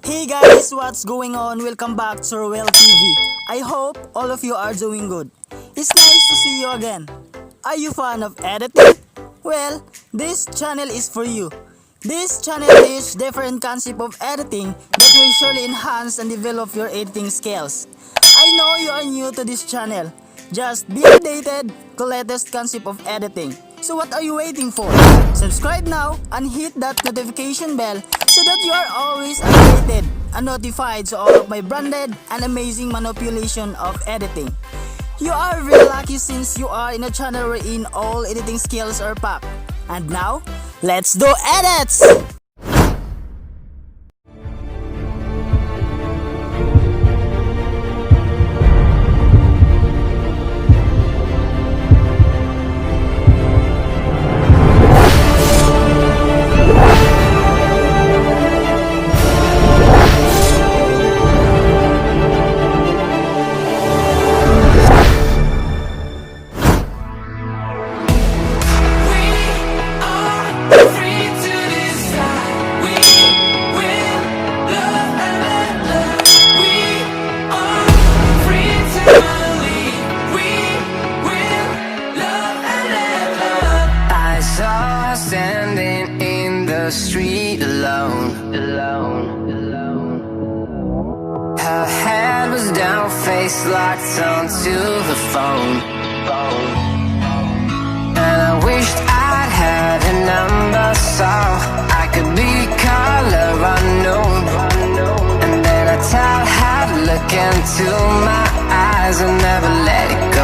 Hey guys, what's going on? Welcome back to RuelTV. I hope all of you are doing good. It's nice to see you again. Are you fan of editing? Well, this channel is for you. This channel teaches different concept of editing that will surely enhance and develop your editing skills. I know you are new to this channel. Just be updated to latest concept of editing. So what are you waiting for? Subscribe now and hit that notification bell so that you are always updated and notified to all of my branded and amazing manipulation of editing. You are very lucky since you are in a channel wherein all editing skills are packed. And now, let's do edits! Standing in the street alone. Her head was down, face locked onto the phone. And I wished I'd had a number so I could be color unknown. And then I tell her to look into my eyes and never let it go.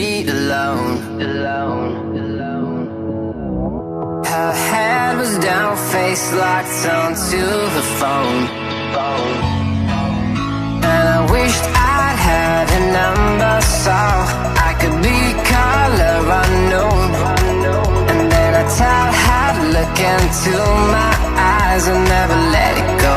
street alone. Her head was down, face locked onto the phone. And I wished I'd had a number so I could be color unknown. And then I tell her to look into my eyes and never let it go.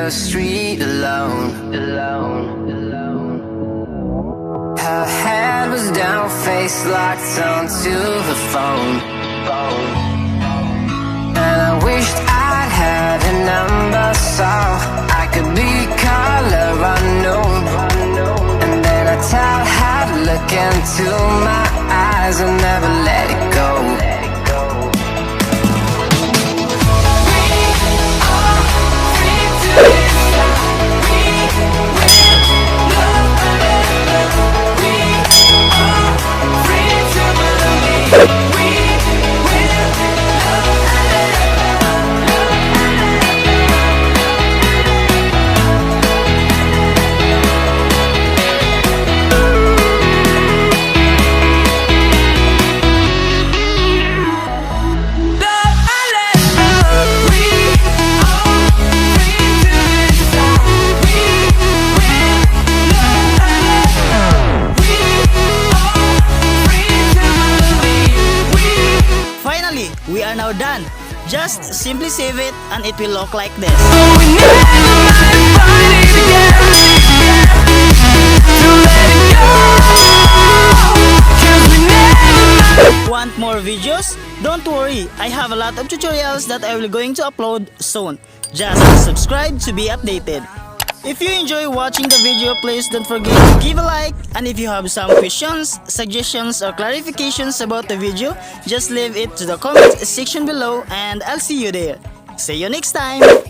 Street alone. Her head was down, face locked onto the phone. And I wished I'd had a number so I could be color unknown. And then I tell her to look into my eyes and never let it go. We are now done. Just simply save it and it will look like this. Want more videos? Don't worry, I have a lot of tutorials that I will going to upload soon. Just subscribe to be updated. If you enjoy watching the video, please don't forget to give a like, and if you have some questions, suggestions or clarifications about the video, just leave it to the comment section below and I'll see you there. See you next time!